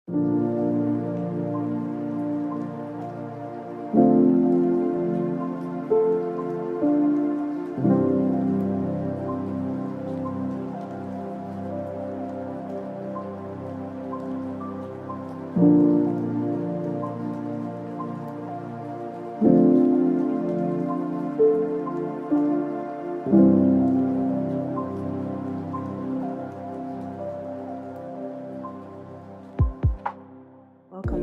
Welcome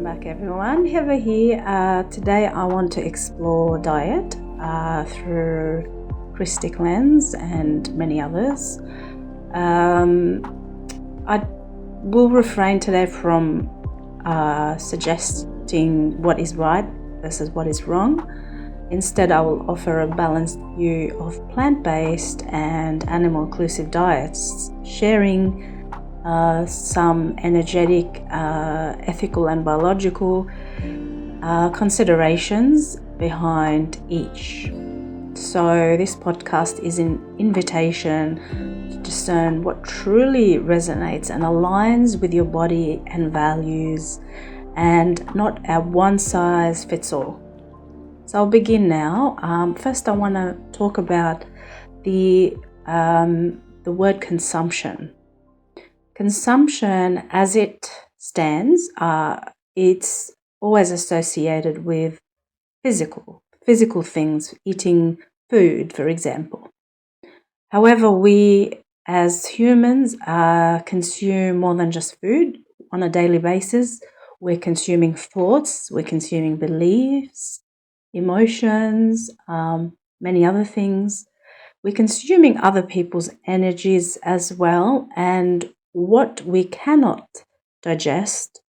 back, everyone. Heba here. Today I want to explore diet through Christic lens and many others. I will refrain today from suggesting what is right versus what is wrong. Instead, I will offer a balanced view of plant-based and animal-inclusive diets, sharing some energetic, ethical and biological considerations behind each. So this podcast is an invitation to discern what truly resonates and aligns with your body and values, and not a one-size-fits-all. So I'll begin now. First, I want to talk about the word consumption. Consumption, as it stands, it's always associated with physical things, eating food, for example. However, we as humans consume more than just food on a daily basis. We're consuming thoughts, we're consuming beliefs, emotions, many other things. We're consuming other people's energies as well, and what we cannot digest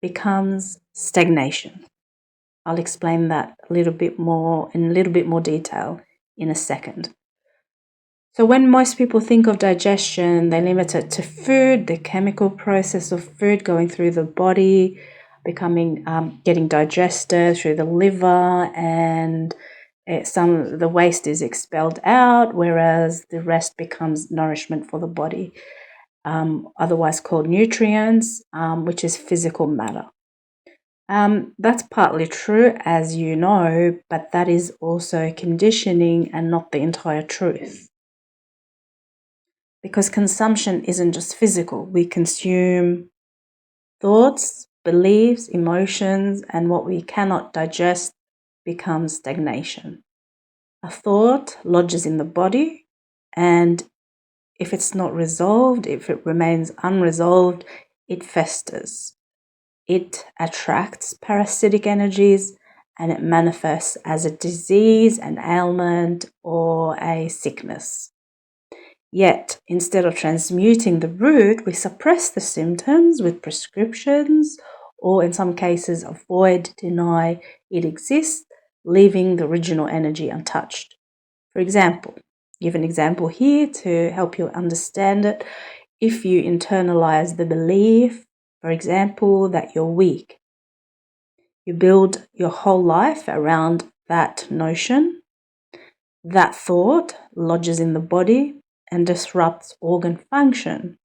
becomes stagnation. I'll explain that in a little bit more detail in a second. So when most people think of digestion, they limit it to food, the chemical process of food going through the body, getting digested through the liver, and some of the waste is expelled out, whereas the rest becomes nourishment for the body, otherwise called nutrients, which is physical matter. That's partly true, as you know, but that is also conditioning and not the entire truth. Because consumption isn't just physical. We consume thoughts, beliefs, emotions, and what we cannot digest becomes stagnation. A thought lodges in the body, and if it's not resolved, if it remains unresolved, it festers. It attracts parasitic energies, and it manifests as a disease, an ailment, or a sickness. Yet, instead of transmuting the root, we suppress the symptoms with prescriptions, or in some cases avoid, deny it exists, leaving the original energy untouched. For example, give an example here to help you understand it. If you internalize the belief, for example, that you're weak, you build your whole life around that notion. That thought lodges in the body and disrupts organ function.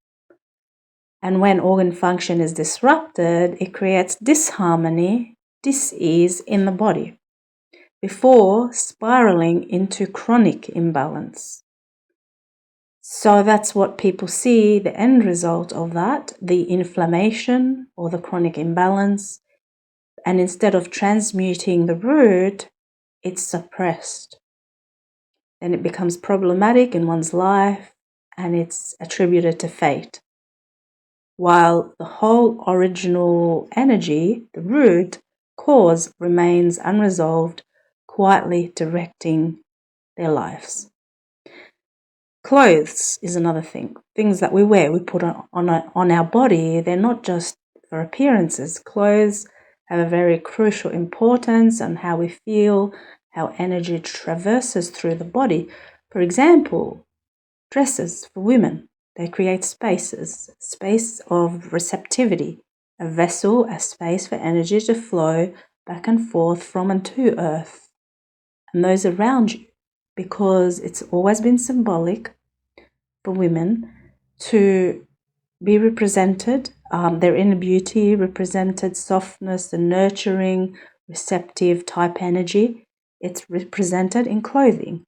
And when organ function is disrupted, it creates disharmony, dis-ease in the body, before spiraling into chronic imbalance. So that's what people see, the end result of that, the inflammation or the chronic imbalance. And instead of transmuting the root, it's suppressed. Then it becomes problematic in one's life, and it's attributed to fate. While the whole original energy, the root cause, remains unresolved, quietly directing their lives. Clothes is another thing. Things that we wear, we put on our body, they're not just for appearances. Clothes have a very crucial importance on how we feel, how energy traverses through the body. For example, dresses for women, they create spaces, space of receptivity, a vessel, a space for energy to flow back and forth from and to earth and those around you, because it's always been symbolic for women to be represented. Their inner beauty represented softness and nurturing, receptive type energy. It's represented in clothing.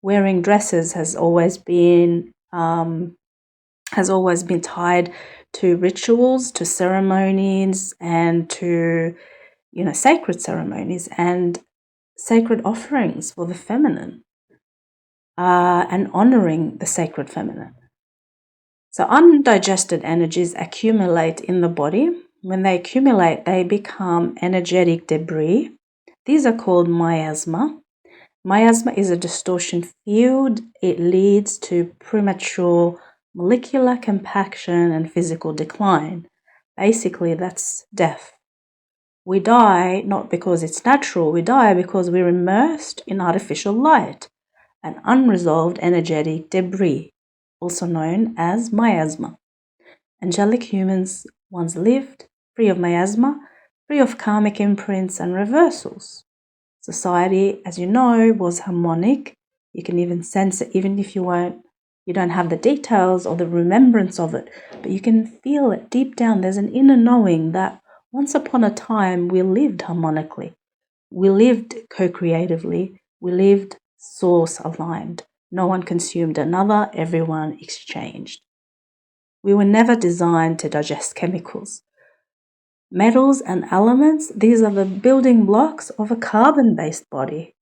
Wearing dresses has always been tied to rituals, to ceremonies, and to sacred ceremonies and sacred offerings for the feminine, and honoring the sacred feminine. So undigested energies accumulate in the body. When they accumulate, they become energetic debris. These are called miasma. Miasma is a distortion field. It leads to premature molecular compaction and physical decline. Basically, that's death. We die not because it's natural. We die because we're immersed in artificial light, an unresolved energetic debris, also known as miasma. Angelic humans once lived free of miasma, free of karmic imprints and reversals. Society, as you know, was harmonic. You can even sense it, even if you don't have the details or the remembrance of it, but you can feel it deep down. There's an inner knowing that once upon a time we lived harmonically. We lived co-creatively. We lived source aligned. No one consumed another. Everyone exchanged. We were never designed to digest chemicals. Metals and elements, these are the building blocks of a carbon-based body.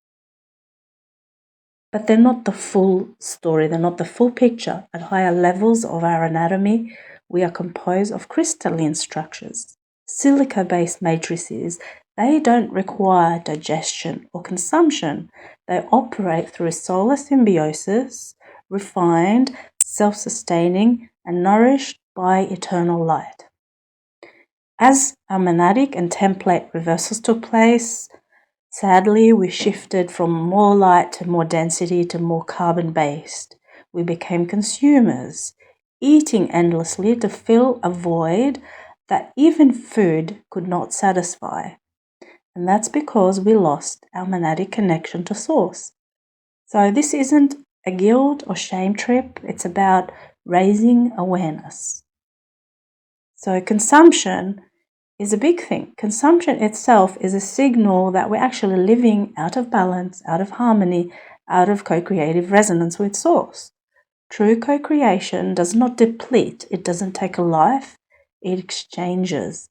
But they're not the full story. They're not the full picture. At higher levels of our anatomy, we are composed of crystalline structures. Silica-based matrices, they don't require digestion or consumption. They operate through solar symbiosis, refined, self-sustaining, and nourished by eternal light. As our monadic and template reversals took place, sadly, we shifted from more light to more density to more carbon-based. We became consumers, eating endlessly to fill a void that even food could not satisfy. And that's because we lost our monadic connection to source. So this isn't a guilt or shame trip. It's about raising awareness. So consumption is a big thing. Consumption itself is a signal that we're actually living out of balance, out of harmony, out of co-creative resonance with source. True co-creation does not deplete. It doesn't take a life. It exchanges.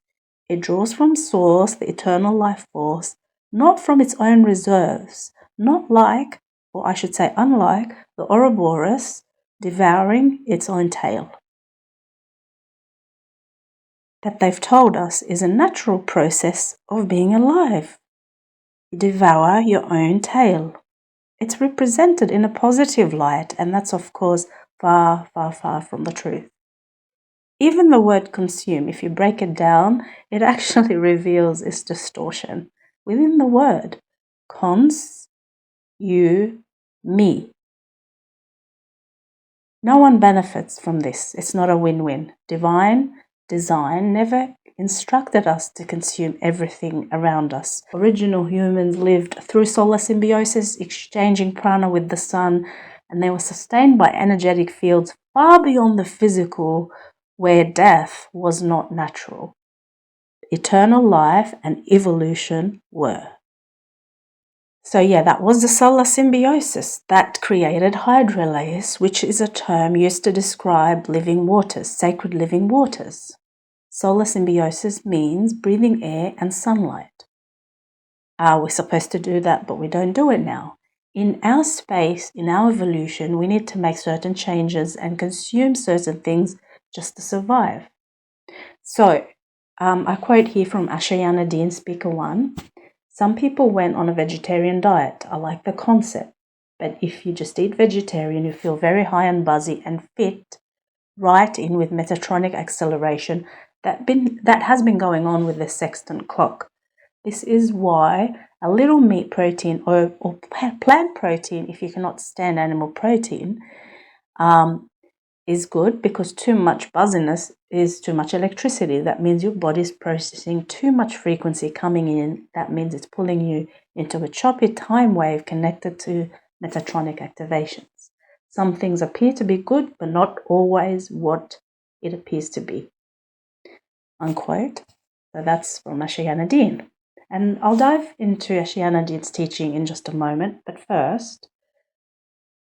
It draws from source, the eternal life force, not from its own reserves, not like, or I should say unlike, the Ouroboros devouring its own tail. That they've told us is a natural process of being alive. You devour your own tail. It's represented in a positive light, and that's of course far, far, far from the truth. Even the word consume, if you break it down, it actually reveals its distortion within the word. Cons, you, me. No one benefits from this. It's not a win-win. Divine design never instructed us to consume everything around us. Original humans lived through solar symbiosis, exchanging prana with the sun, and they were sustained by energetic fields far beyond the physical, where death was not natural. Eternal life and evolution were. So yeah, that was the solar symbiosis that created hydrolase, which is a term used to describe living waters, sacred living waters. Solar symbiosis means breathing air and sunlight. We're supposed to do that, but we don't do it now. In our space, in our evolution, we need to make certain changes and consume certain things just to survive. So, I quote here from Ashayana Dean, Speaker 1. Some people went on a vegetarian diet. I like the concept. But if you just eat vegetarian, you feel very high and buzzy and fit right in with metatronic acceleration that has been going on with the sextant clock. This is why a little meat protein or plant protein, if you cannot stand animal protein, is good, because too much buzziness is too much electricity. That means your body's processing too much frequency coming in. That means it's pulling you into a choppy time wave connected to metatronic activations. Some things appear to be good, but not always what it appears to be, unquote. So that's from Ashayana Dean. And I'll dive into Ashayana Dean's teaching in just a moment, but first,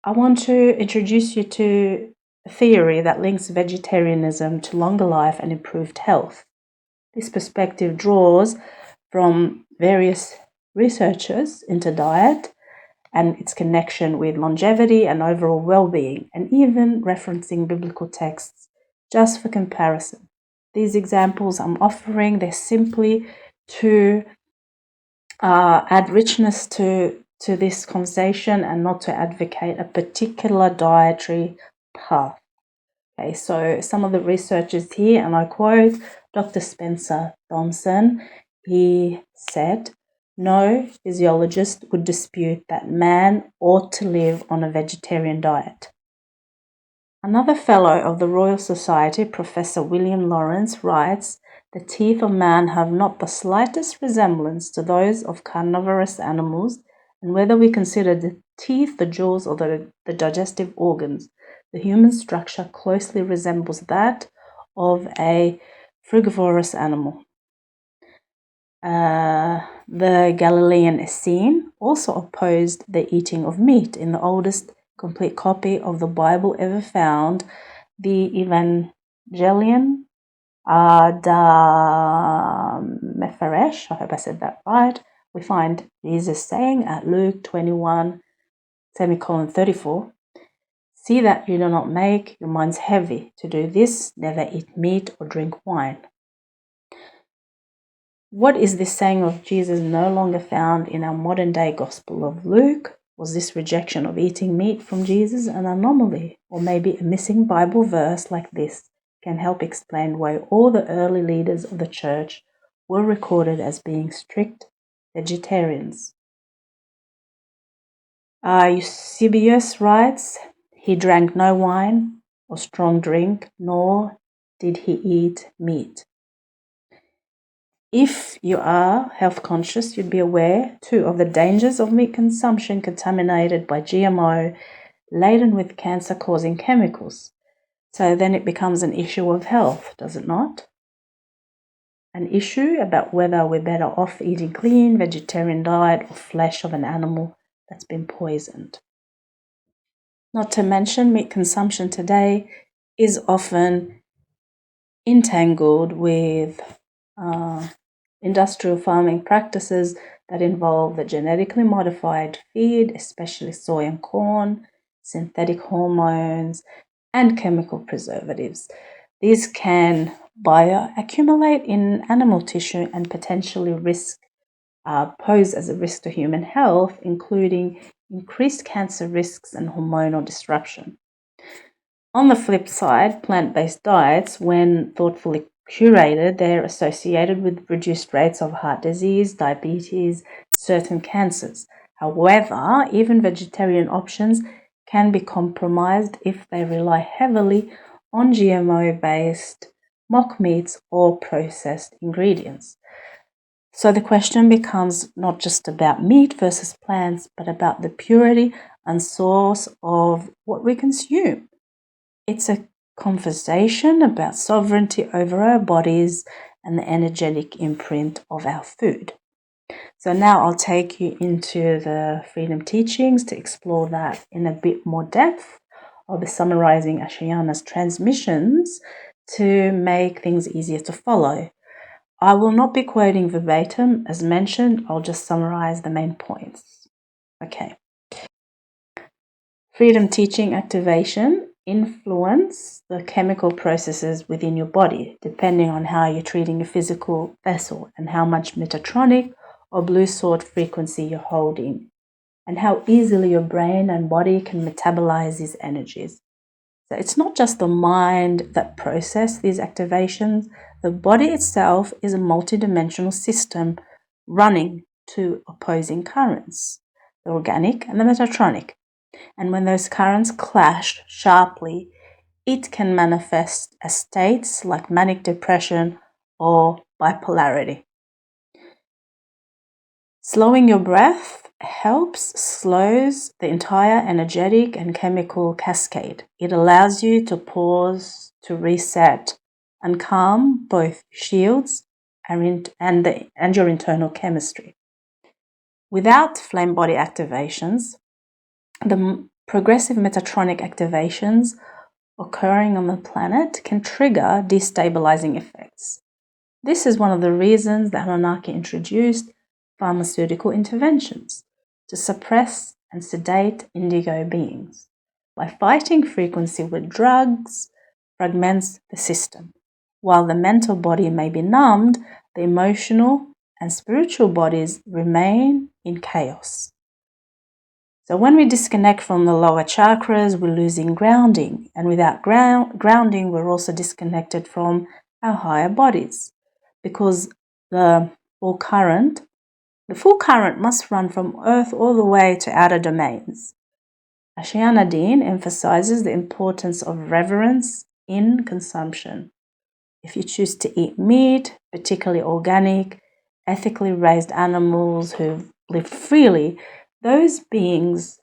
I want to introduce you to a theory that links vegetarianism to longer life and improved health. This perspective draws from various researchers into diet and its connection with longevity and overall well-being, and even referencing biblical texts just for comparison. These examples I'm offering, they're simply to add richness to this conversation and not to advocate a particular dietary path. Okay, so some of the researchers here, and I quote Dr. Spencer Thompson, he said, "No physiologist would dispute that man ought to live on a vegetarian diet." Another fellow of the Royal Society, Professor William Lawrence, writes, "The teeth of man have not the slightest resemblance to those of carnivorous animals, and whether we consider the teeth, the jaws, or the digestive organs, the human structure closely resembles that of a frugivorous animal." The Galilean Essene also opposed the eating of meat. In the oldest complete copy of the Bible ever found, the Evangelion da Mepharesh, I hope I said that right, we find Jesus saying at Luke 21, semicolon 34, "See that you do not make your minds heavy. To do this, never eat meat or drink wine." What is this saying of Jesus no longer found in our modern-day Gospel of Luke? Was this rejection of eating meat from Jesus an anomaly? Or maybe a missing Bible verse like this can help explain why all the early leaders of the church were recorded as being strict vegetarians. Eusebius writes, "He drank no wine or strong drink, nor did he eat meat." If you are health conscious, you'd be aware too of the dangers of meat consumption contaminated by GMO, laden with cancer-causing chemicals. So then it becomes an issue of health, does it not? An issue about whether we're better off eating clean, vegetarian diet or flesh of an animal that's been poisoned. Not to mention, meat consumption today is often entangled with industrial farming practices that involve the genetically modified feed, especially soy and corn, synthetic hormones, and chemical preservatives. These can bioaccumulate in animal tissue and potentially pose as a risk to human health, including increased cancer risks and hormonal disruption. On the flip side, plant-based diets, when thoughtfully curated, they're associated with reduced rates of heart disease, diabetes, certain cancers. However, even vegetarian options can be compromised if they rely heavily on GMO-based mock meats or processed ingredients. So the question becomes not just about meat versus plants, but about the purity and source of what we consume. It's a conversation about sovereignty over our bodies and the energetic imprint of our food. So now I'll take you into the Freedom Teachings to explore that in a bit more depth. I'll be summarizing Ashayana's transmissions to make things easier to follow. I will not be quoting verbatim, as mentioned. I'll just summarize the main points. Okay. Freedom Teaching activation influence the chemical processes within your body, depending on how you're treating your physical vessel and how much metatronic or blue sword frequency you're holding, and how easily your brain and body can metabolize these energies. So it's not just the mind that processes these activations. The body itself is a multidimensional system running two opposing currents, the organic and the metatronic. And when those currents clash sharply, it can manifest as states like manic depression or bipolarity. Slowing your breath slows the entire energetic and chemical cascade. It allows you to pause, to reset, and calm both shields and your internal chemistry. Without flame body activations, the progressive metatronic activations occurring on the planet can trigger destabilizing effects. This is one of the reasons that Anunnaki introduced pharmaceutical interventions to suppress and sedate indigo beings. By fighting frequency with drugs, fragments the system. While the mental body may be numbed, the emotional and spiritual bodies remain in chaos. So when we disconnect from the lower chakras, we're losing grounding. And without grounding, we're also disconnected from our higher bodies. Because the full current must run from Earth all the way to outer domains. Ashiana Deen emphasizes the importance of reverence in consumption. If you choose to eat meat, particularly organic, ethically raised animals who've lived freely, those beings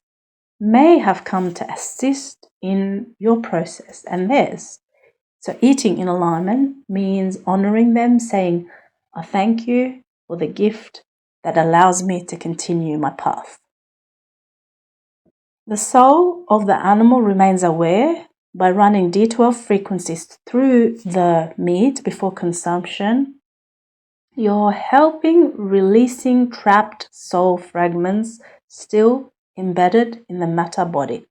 may have come to assist in your process and theirs. So eating in alignment means honoring them, saying, I thank you for the gift that allows me to continue my path. The soul of the animal remains aware by running D12 frequencies through the meat before consumption. You're helping releasing trapped soul fragments still embedded in the matter body.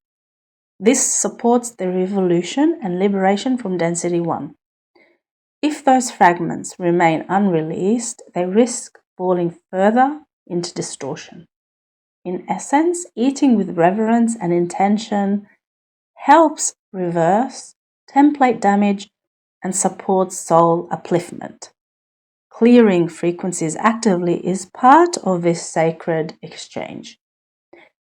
This supports the revolution and liberation from density 1. If those fragments remain unreleased, they risk falling further into distortion. In essence, eating with reverence and intention helps reverse template damage and supports soul upliftment. Clearing frequencies actively is part of this sacred exchange.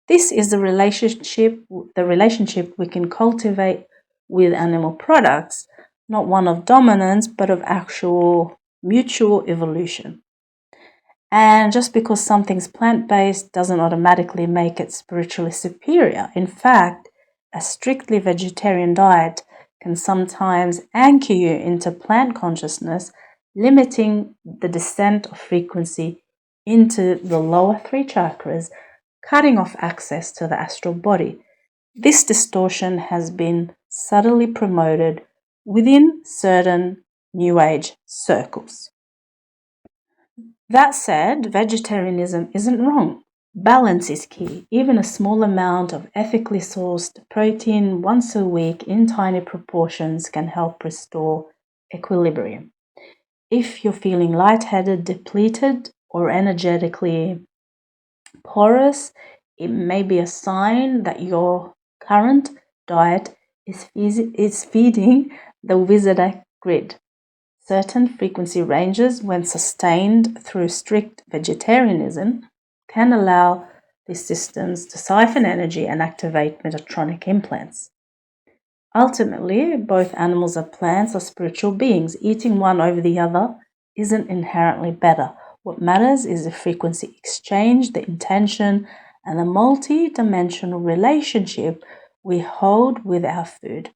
This is the relationship we can cultivate with animal products, not one of dominance, but of actual mutual evolution. And just because something's plant-based doesn't automatically make it spiritually superior. In fact, a strictly vegetarian diet can sometimes anchor you into plant consciousness, limiting the descent of frequency into the lower 3 chakras, cutting off access to the astral body. This distortion has been subtly promoted within certain New Age circles. That said, vegetarianism isn't wrong. Balance is key. Even a small amount of ethically sourced protein once a week in tiny proportions can help restore equilibrium. If you're feeling lightheaded, depleted, or energetically porous, it may be a sign that your current diet is feeding the wizard grid. Certain frequency ranges, when sustained through strict vegetarianism, can allow these systems to siphon energy and activate metatronic implants. Ultimately, both animals and plants are spiritual beings. Eating one over the other isn't inherently better. What matters is the frequency exchange, the intention, and the multi-dimensional relationship we hold with our food.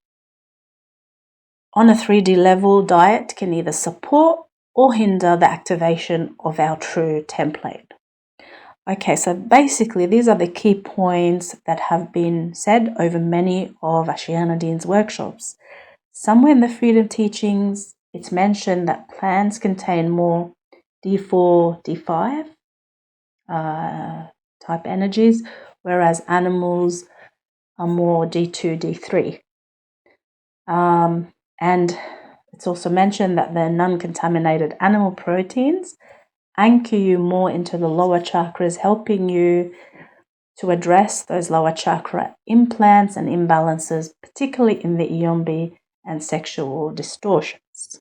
On a 3D level, diet can either support or hinder the activation of our true template. Okay, so basically these are the key points that have been said over many of Ashiana Deen's workshops. Somewhere in the Freedom Teachings, it's mentioned that plants contain more D4, D5 type energies, whereas animals are more D2, D3. And it's also mentioned that the non-contaminated animal proteins anchor you more into the lower chakras, helping you to address those lower chakra implants and imbalances, particularly in the Iombi and sexual distortions.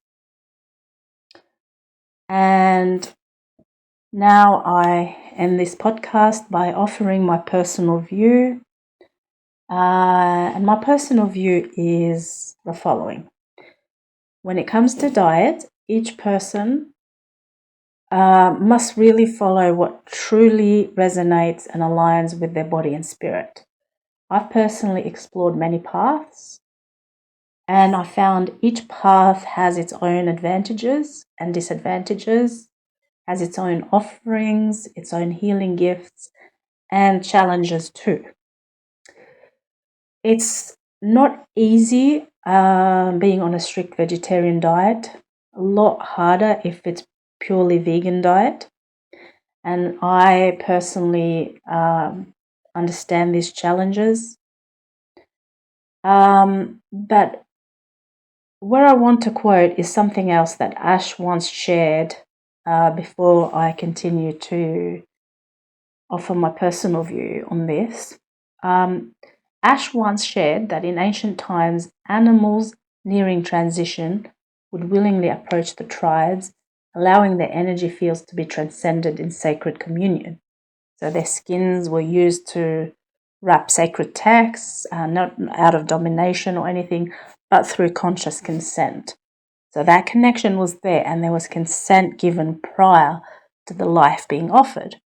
And now I end this podcast by offering my personal view. And my personal view is the following. When it comes to diet, each person must really follow what truly resonates and aligns with their body and spirit. I've personally explored many paths, and I found each path has its own advantages and disadvantages, has its own offerings, its own healing gifts, and challenges too. It's not easy being on a strict vegetarian diet, a lot harder if it's purely vegan diet. And I personally understand these challenges. But what I want to quote is something else that Ash once shared before I continue to offer my personal view on this. Ash once shared that in ancient times, animals nearing transition would willingly approach the triads, allowing their energy fields to be transcended in sacred communion. So their skins were used to wrap sacred texts, not out of domination or anything, but through conscious consent. So that connection was there, and there was consent given prior to the life being offered.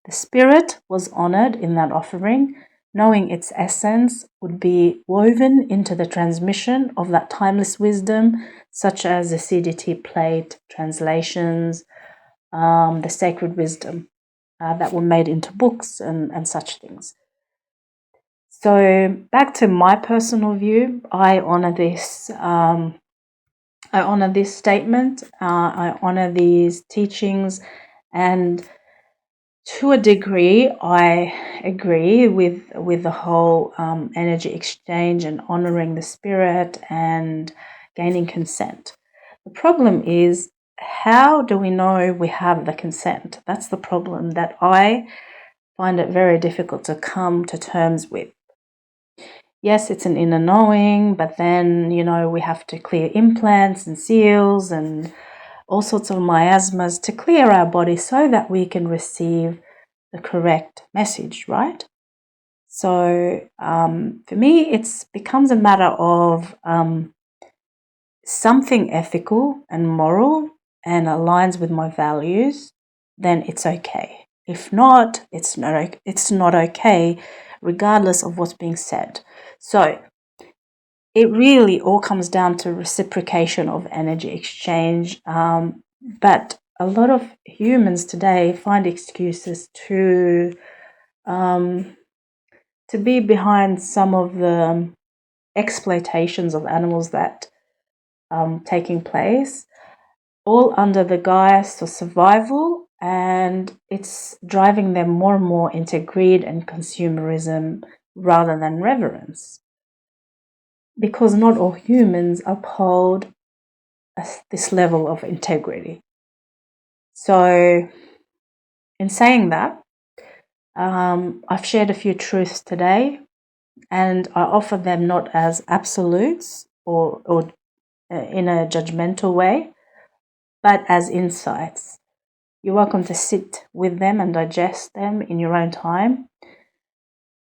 The spirit was honored in that offering, knowing its essence would be woven into the transmission of that timeless wisdom, such as the CDT plate translations, the sacred wisdom that were made into books and such things. So back to my personal view, I honor this. I honor this statement. I honor these teachings, and to a degree, I agree with the whole energy exchange and honoring the spirit and gaining consent. The problem is, how do we know we have the consent? That's the problem that I find it very difficult to come to terms with. Yes, it's an inner knowing, but then, we have to clear implants and seals and all sorts of miasmas to clear our body so that we can receive the correct message, right? So for me, it becomes a matter of something ethical and moral and aligns with my values, then it's okay. If not, it's not okay, regardless of what's being said. So it really all comes down to reciprocation of energy exchange. But a lot of humans today find excuses to be behind some of the exploitations of animals that taking place, all under the guise of survival, and it's driving them more and more into greed and consumerism rather than reverence. Because not all humans uphold this level of integrity. So, in saying that, I've shared a few truths today, and I offer them not as absolutes or in a judgmental way, but as insights. You're welcome to sit with them and digest them in your own time.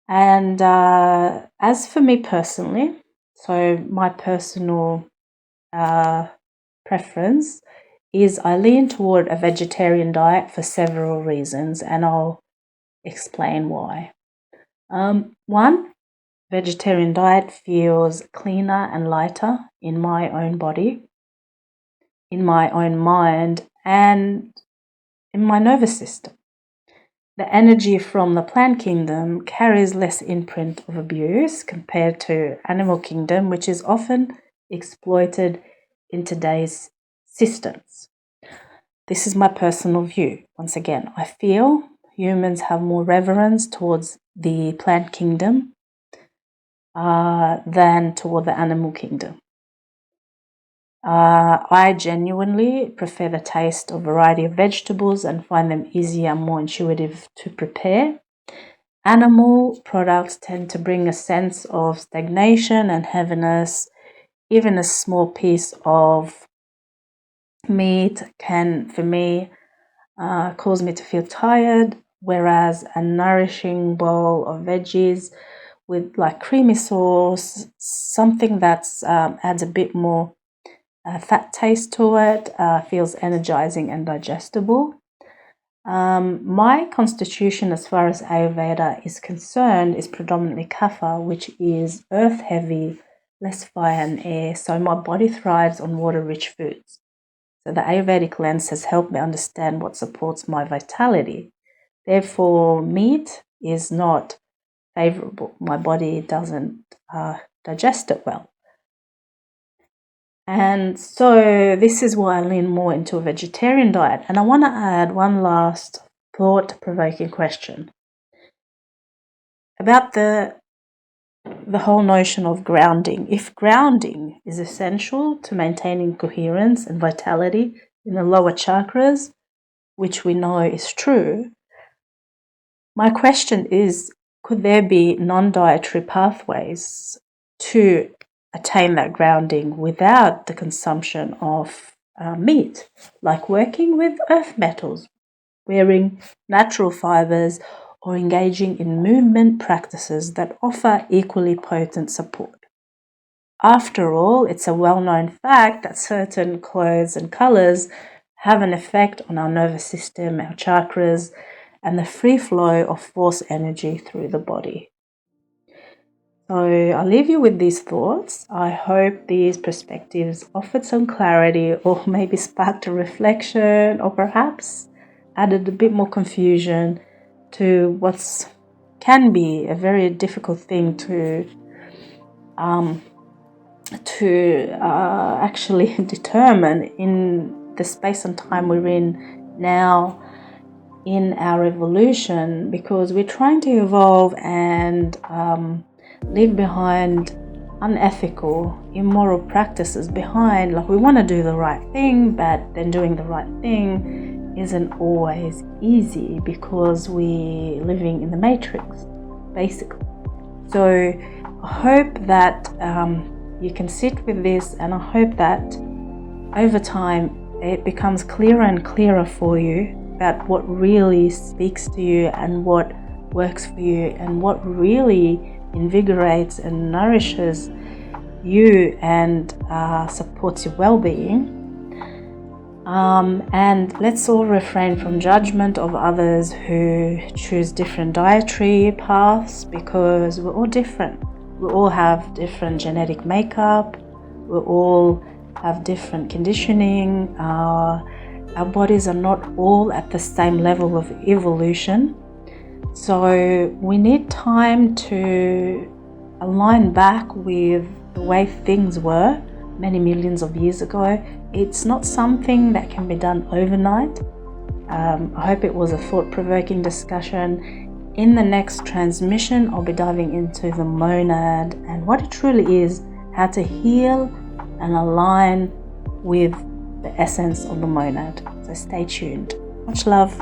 And as for me personally, so my personal preference is I lean toward a vegetarian diet for several reasons, and I'll explain why. One, vegetarian diet feels cleaner and lighter in my own body, in my own mind, and in my nervous system. The energy from the plant kingdom carries less imprint of abuse compared to animal kingdom, which is often exploited in today's systems. This is my personal view. Once again, I feel humans have more reverence towards the plant kingdom than toward the animal kingdom. I genuinely prefer the taste of a variety of vegetables and find them easier and more intuitive to prepare. Animal products tend to bring a sense of stagnation and heaviness. Even a small piece of meat can, for me, cause me to feel tired, whereas a nourishing bowl of veggies with like creamy sauce, something that's adds a bit more fat taste to it, feels energizing and digestible. My constitution, as far as Ayurveda is concerned, is predominantly kapha, which is earth heavy, less fire and air, so my body thrives on water-rich foods. So the Ayurvedic lens has helped me understand what supports my vitality. Therefore, meat is not favorable. My body doesn't digest it well. And so this is why I lean more into a vegetarian diet. And I want to add one last thought-provoking question about the whole notion of grounding. If grounding is essential to maintaining coherence and vitality in the lower chakras, which we know is true, my question is, could there be non-dietary pathways to attain that grounding without the consumption of meat, like working with earth metals, wearing natural fibers, or engaging in movement practices that offer equally potent support? After all, it's a well-known fact that certain clothes and colors have an effect on our nervous system, our chakras, and the free flow of force energy through the body. So I'll leave you with these thoughts. I hope these perspectives offered some clarity, or maybe sparked a reflection, or perhaps added a bit more confusion to what can be a very difficult thing to actually determine in the space and time we're in now in our evolution, because we're trying to evolve and leave behind unethical, immoral practices behind. Like, we want to do the right thing, but then doing the right thing isn't always easy because we're living in the matrix, basically. So I hope that you can sit with this, and I hope that over time it becomes clearer and clearer for you about what really speaks to you and what works for you and what really invigorates and nourishes you and supports your well-being. And let's all refrain from judgment of others who choose different dietary paths, because we're all different. We all have different genetic makeup. We all have different conditioning. Our bodies are not all at the same level of evolution. So we need time to align back with the way things were many millions of years ago. It's not something that can be done overnight. I hope it was a thought-provoking discussion. In the next transmission, I'll be diving into the monad and what it truly is, how to heal and align with the essence of the monad. So stay tuned. Much love.